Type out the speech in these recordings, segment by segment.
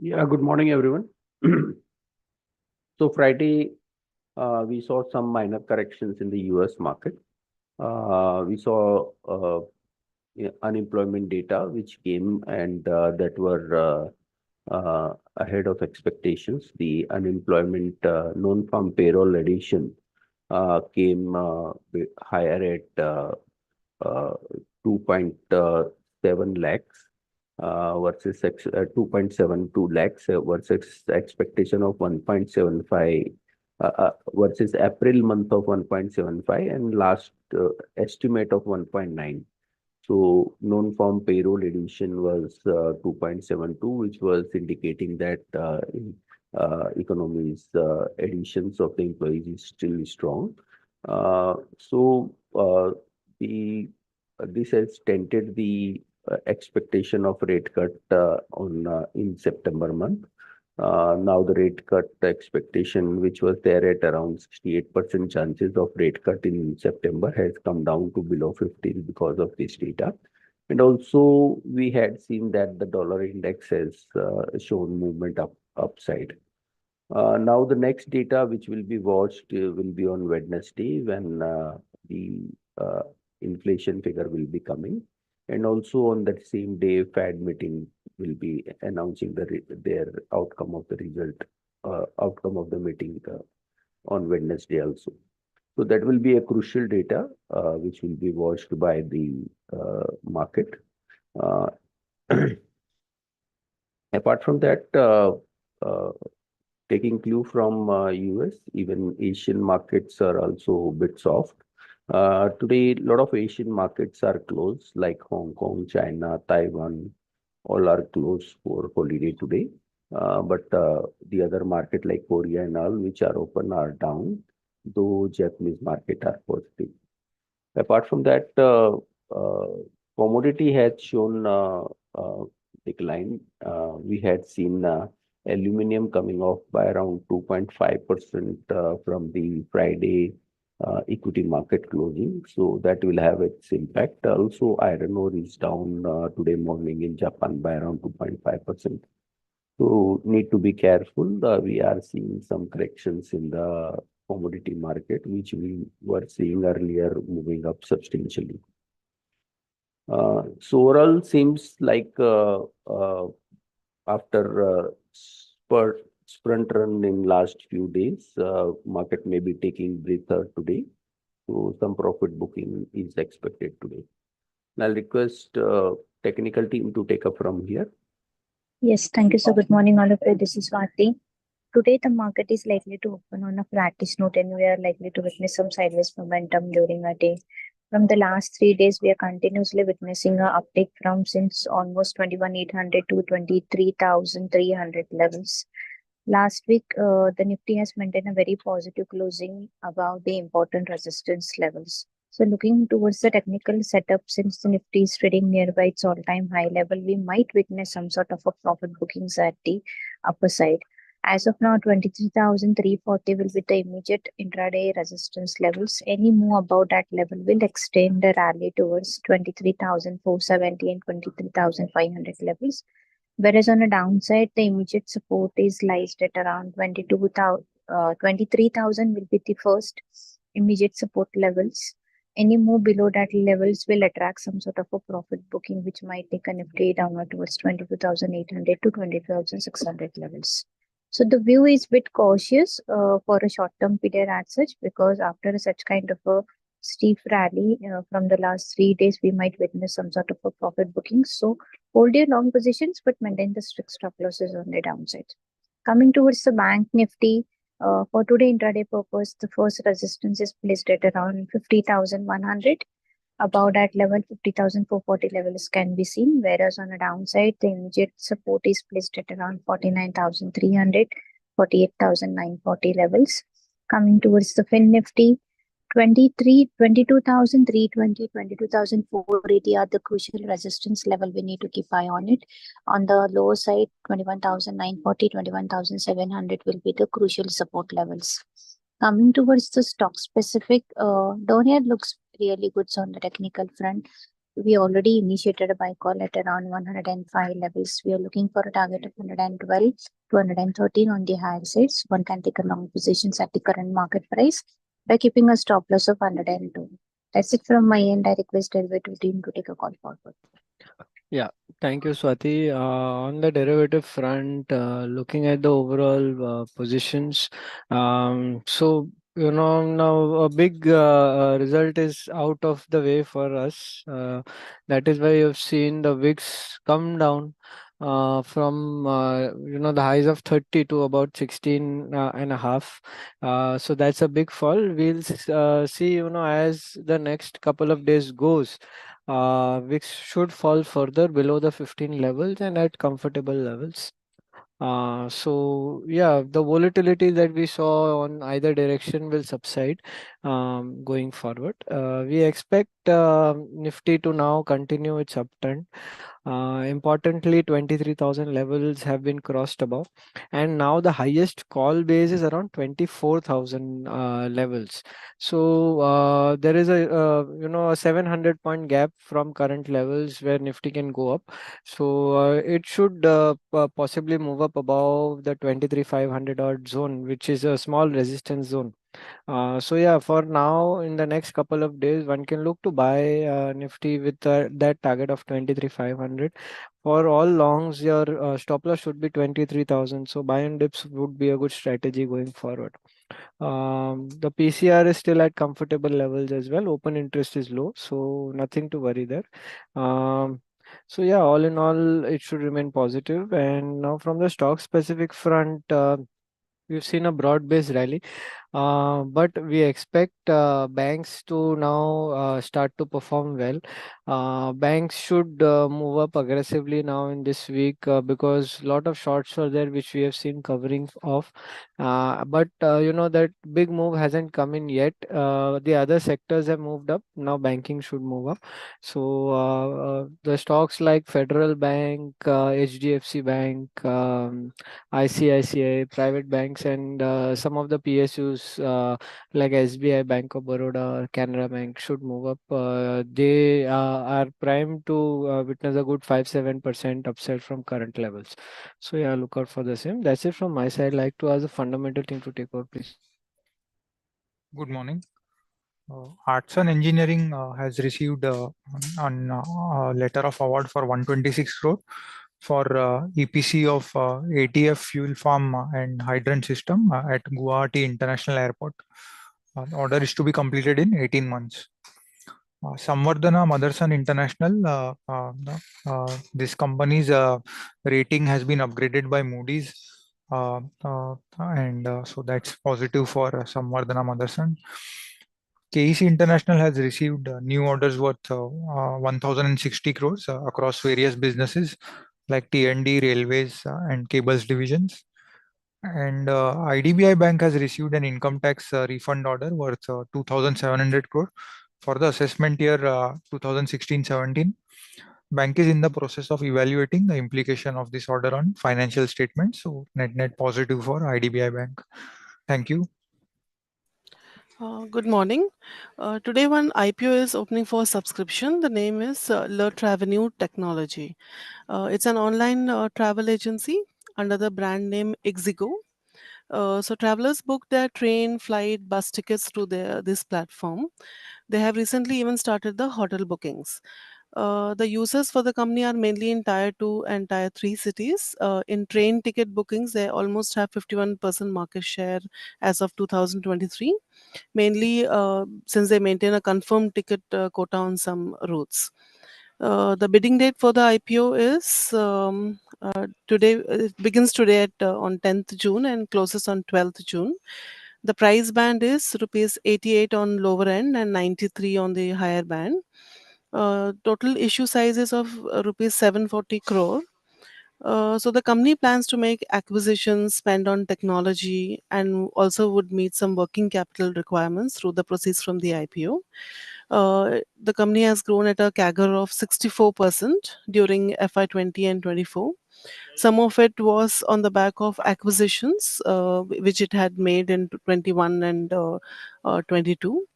Yeah, good morning, everyone. So Friday, we saw some minor corrections in the US market. We saw unemployment data which came and that were ahead of expectations. The unemployment non-farm payroll addition came higher at uh, 2.7 lakhs versus 2.72 lakhs versus expectation of 1.75 versus April month of 1.75 and last estimate of 1.9. So non-farm payroll addition was 2.72, which was indicating that economy's additions of the employees is still strong. So the this has dented the expectation of rate cut on in September month. Now the rate cut expectation, which was there at around 68% chances of rate cut in September, has come down to below 15 because of this data. And also, we had seen that the dollar index has shown movement upside. Now, the next data which will be watched will be on Wednesday when the uh, inflation figure will be coming. And also on that same day, Fed meeting will be announcing their outcome of the result, outcome of the meeting on Wednesday also. So that will be a crucial data which will be watched by the market. Uh, Apart from that, uh, taking clue from US, even Asian markets are also a bit soft. Today, a lot of Asian markets are closed, like Hong Kong, China, Taiwan, all are closed for holiday today. But the other market like Korea and all, which are open, are down, though Japanese market are positive. Apart from that, commodity has shown decline. We had seen aluminum coming off by around 2.5% from the Friday equity market closing. So that will have its impact. Also, iron ore is down today morning in Japan by around 2.5%. So need to be careful. We are seeing some corrections in the commodity market, which we were seeing earlier moving up substantially. So overall seems like after sprint run in last few days, market may be taking breather today. So some profit booking is expected today. I'll request technical team to take up from here. Yes, thank you. So, good morning, all of you. This is Swati. Today, the market is likely to open on a flattish note, and we are likely to witness some sideways momentum during our day. From the last 3 days, we are continuously witnessing a uptick from since almost 21,800 to 23,300 levels. Last week, the Nifty has maintained a very positive closing above the important resistance levels. So, looking towards the technical setup, since the Nifty is trading nearby its all-time high level, we might witness some sort of a profit bookings at the upper side. As of now, 23,340 will be the immediate intraday resistance levels. Any move above that level will extend the rally towards 23,470 and 23,500 levels. Whereas on a downside, the immediate support is listed at around 23,000 will be the first immediate support levels. Any move below that levels will attract some sort of a profit booking, which might take a Nifty downward towards 22,800 to 22,600 levels. So the view is a bit cautious for a short-term period as such, because after such kind of a steep rally from the last 3 days, we might witness some sort of a profit booking. So hold your long positions, but maintain the strict stop losses on the downside. Coming towards the bank nifty, for today intraday purpose, the first resistance is placed at around 50,100. Above that level, 50,440 levels can be seen, whereas on the downside, the immediate support is placed at around 49,300, 48,940 levels. Coming towards the Fin Nifty, 22,320, 22,480 are the crucial resistance level. We need to keep eye on it. On the lower side, 21,940, 21,700 will be the crucial support levels. Coming towards the stock specific, Donier looks really good on the technical front. we already initiated a buy call at around 105 levels. We are looking for a target of 112 to 113 on the higher sides. One can take a long positions at the current market price by keeping a stop loss of 102. That's it from my end. I request derivative team to take a call forward. Yeah, thank you, Swati. On the derivative front, looking at the overall positions, now a big result is out of the way for us. That is why you've seen the VIX come down from the highs of 30 to about 16 and a half. So that's a big fall. We'll see, as the next couple of days goes. VIX should fall further below the 15 levels and at comfortable levels. So yeah, the volatility that we saw on either direction will subside going forward. We expect Nifty to now continue its uptrend. Importantly, 23,000 levels have been crossed above, and now the highest call base is around 24,000 levels. So there is a 700 point gap from current levels where Nifty can go up. So it should possibly move up above the 23,500 odd zone, which is a small resistance zone. So yeah, for now, in the next couple of days, one can look to buy Nifty with that target of 23,500. For all longs, your stop loss should be 23,000. So buy and dips would be a good strategy going forward. The PCR is still at comfortable levels as well. Open interest is low, so nothing to worry there. So yeah, all in all, it should remain positive. And now from the stock specific front, we've seen a broad-based rally. But we expect banks to now start to perform well. Banks should move up aggressively now in this week because a lot of shorts are there, which we have seen covering off. But that big move hasn't come in yet. The other sectors have moved up. Now banking should move up. So the stocks like Federal Bank, HDFC Bank, ICICI, private banks, and some of the PSUs like SBI, Bank of Baroda, Canara Bank should move up. They are primed to witness a good 5-7% upside from current levels. So yeah, look out for the same. That's it from my side. Like to ask the fundamental team to take over, please. Good morning. Arts and Engineering has received a letter of award for 126 crore for EPC of ATF fuel farm and hydrant system at Guwahati International Airport. Order is to be completed in 18 months. Samvardhana Motherson International, this company's rating has been upgraded by Moody's, and so that's positive for Samvardhana Motherson. KEC International has received new orders worth 1,060 crores across various businesses like T&D, railways, and cables divisions. And IDBI Bank has received an income tax refund order worth 2,700 crore for the assessment year 2016-17. Bank is in the process of evaluating the implication of this order on financial statements. So net positive for IDBI Bank. Thank you. Good morning. Today one IPO is opening for subscription. The name is Lert Avenue Technology. It's an online travel agency under the brand name Exigo. So travelers book their train, flight, bus tickets through this platform. They have recently even started the hotel bookings. The users for the company are mainly in Tier 2 and Tier 3 cities. In train ticket bookings, they almost have 51% market share as of 2023, mainly since they maintain a confirmed ticket quota on some routes. The bidding date for the IPO is today. It begins today at on 10th June and closes on 12th June. The price band is rupees 88 on lower end and 93 on the higher band. Total issue size is of rupees 740 crore. So the company plans to make acquisitions, spend on technology, and also would meet some working capital requirements through the proceeds from the IPO. The company has grown at a CAGR of 64% during FY20 and 24. Some of it was on the back of acquisitions, which it had made in 21 and 22.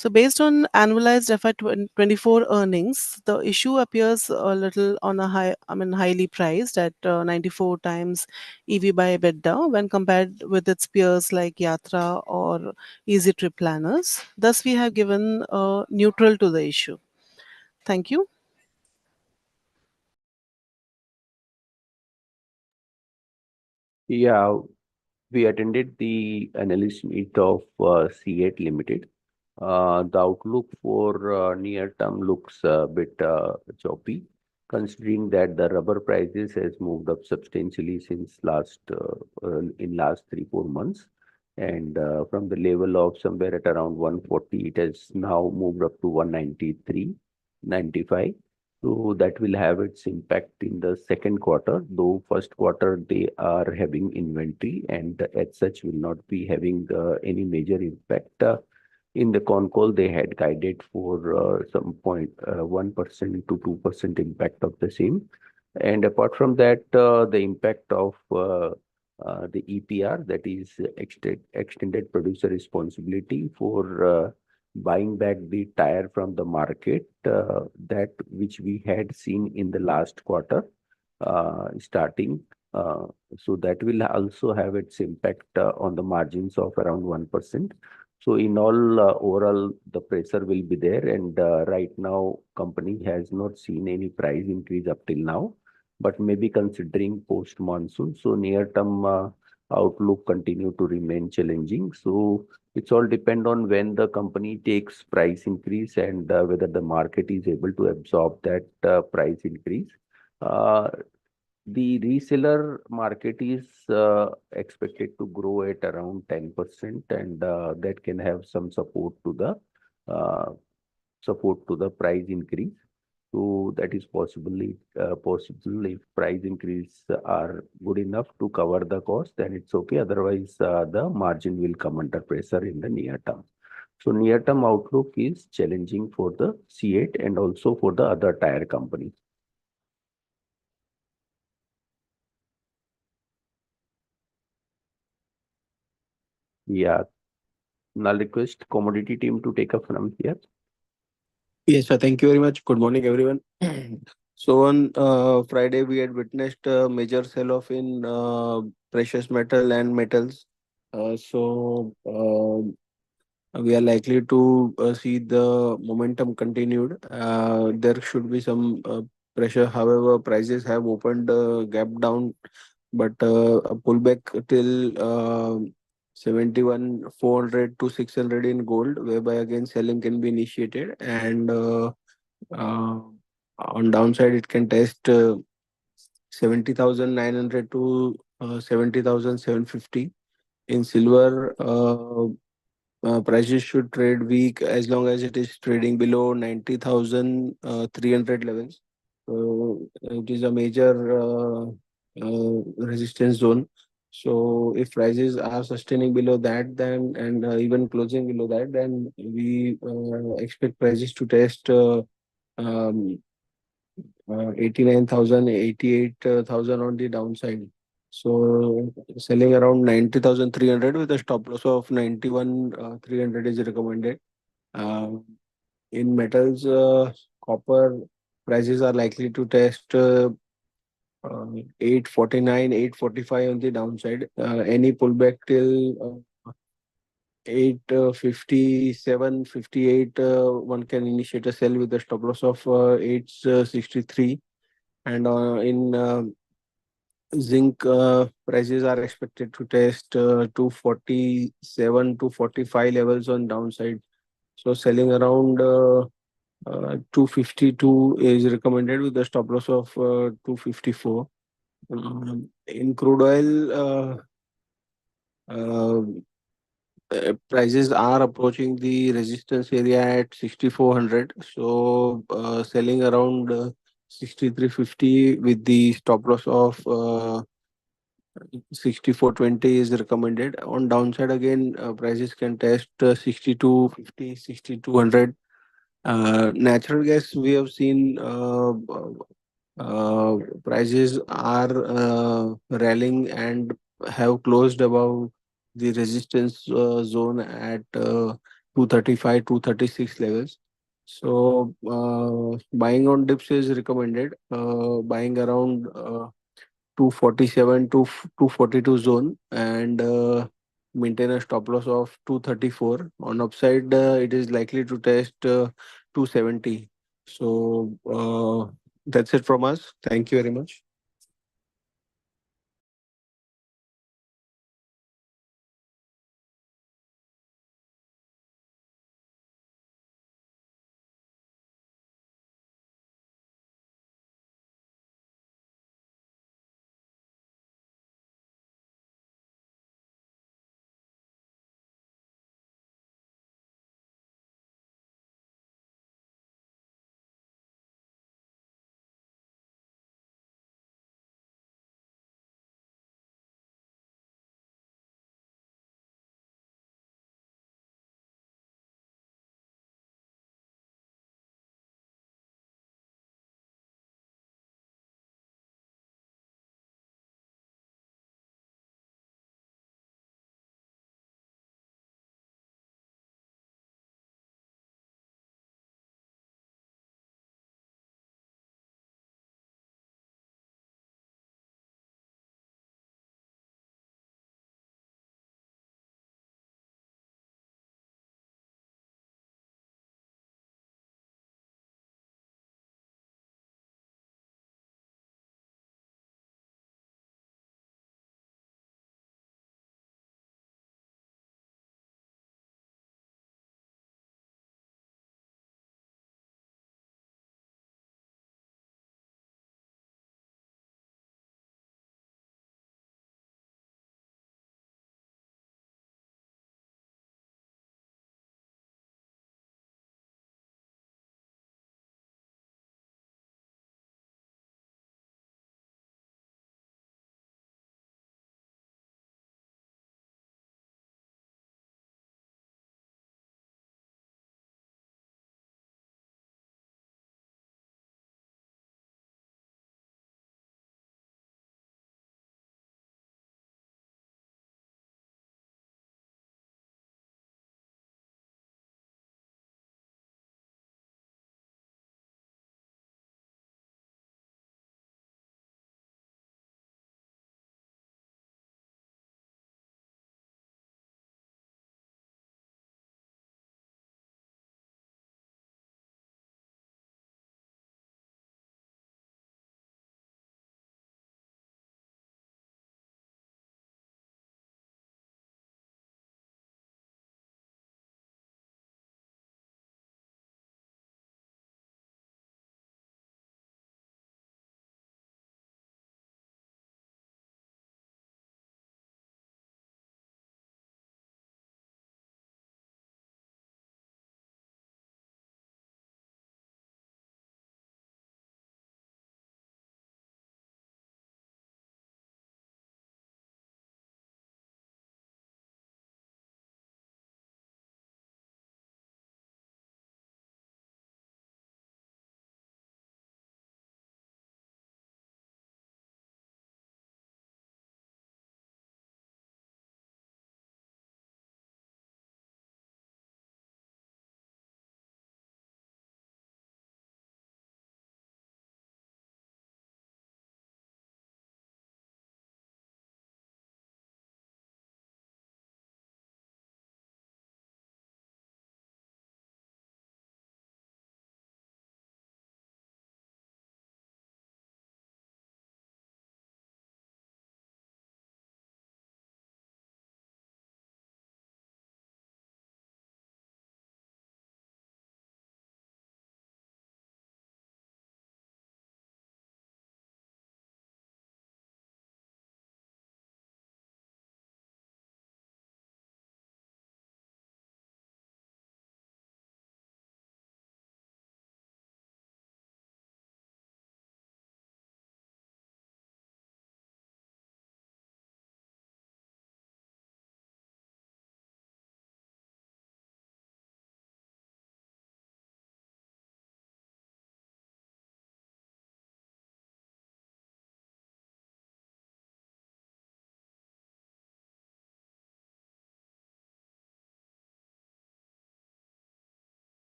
So based on annualized FY24 earnings, the issue appears a little on a highly priced at 94 times EV by EBITDA when compared with its peers like Yatra or Easy Trip Planners. Thus, we have given neutral to the issue. Thank you. Yeah, we attended the analyst meet of C8 Limited. The outlook for near term looks a bit choppy, considering that the rubber prices has moved up substantially since in last 3-4 months, and from the level of somewhere at around 140, it has now moved up to 193, 95. So that will have its impact in the second quarter, though first quarter they are having inventory and as such will not be having any major impact. In the con call, they had guided for some point 1% to 2% impact of the same. And apart from that, the impact of the EPR, that is extended producer responsibility for buying back the tire from the market, that which we had seen in the last quarter starting. So that will also have its impact on the margins of around 1%. So in all, overall, the pressure will be there. And right now, company has not seen any price increase up till now, but maybe considering post monsoon. So near term outlook continue to remain challenging. So it's all depend on when the company takes price increase and whether the market is able to absorb that price increase. Uh, the reseller market is expected to grow at around 10%, and that can have some uh, support to the price increase. So that is possible if price increase are good enough to cover the cost, then it's okay. Otherwise, the margin will come under pressure in the near term. So near term outlook is challenging for the C8 and also for the other tire companies. Yeah. Now request commodity team to take up from here. Yes, sir. Thank you very much. Good morning, everyone. So on Friday, we had witnessed a major sell-off in precious metal and metals. We are likely to see the momentum continued. There should be some pressure. However, prices have opened gap down, but a pullback till 71 400 to 600 in gold, whereby again selling can be initiated, and uh, on downside it can test 70,900 to 70,750. In silver, prices should trade weak as long as it is trading below 90,300 levels. So it is a major resistance zone. So if prices are sustaining below that, then and even closing below that, then we expect prices to test um, 89,000, 88,000 on the downside. So selling around 90,300 with a stop loss of 91,300 is recommended. Um, in metals, copper prices are likely to test 849, 845 on the downside. Any pullback till 857, 58, one can initiate a sell with a stop loss of 863. And in zinc, prices are expected to test 247 to 45 levels on downside. So selling around 252 is recommended with a stop loss of 254. In crude oil, uh, prices are approaching the resistance area at 6,400. So selling around 6,350 with the stop loss of 6,420 is recommended. On downside again, prices can test 6,250, 6,200. Natural gas, we have seen prices are rallying and have closed above the resistance zone at 235, 236 levels. So buying on dips is recommended. Buying around 247 to 242 zone and maintain a stop loss of 234. On upside, it is likely to test 270. So that's it from us. Thank you very much.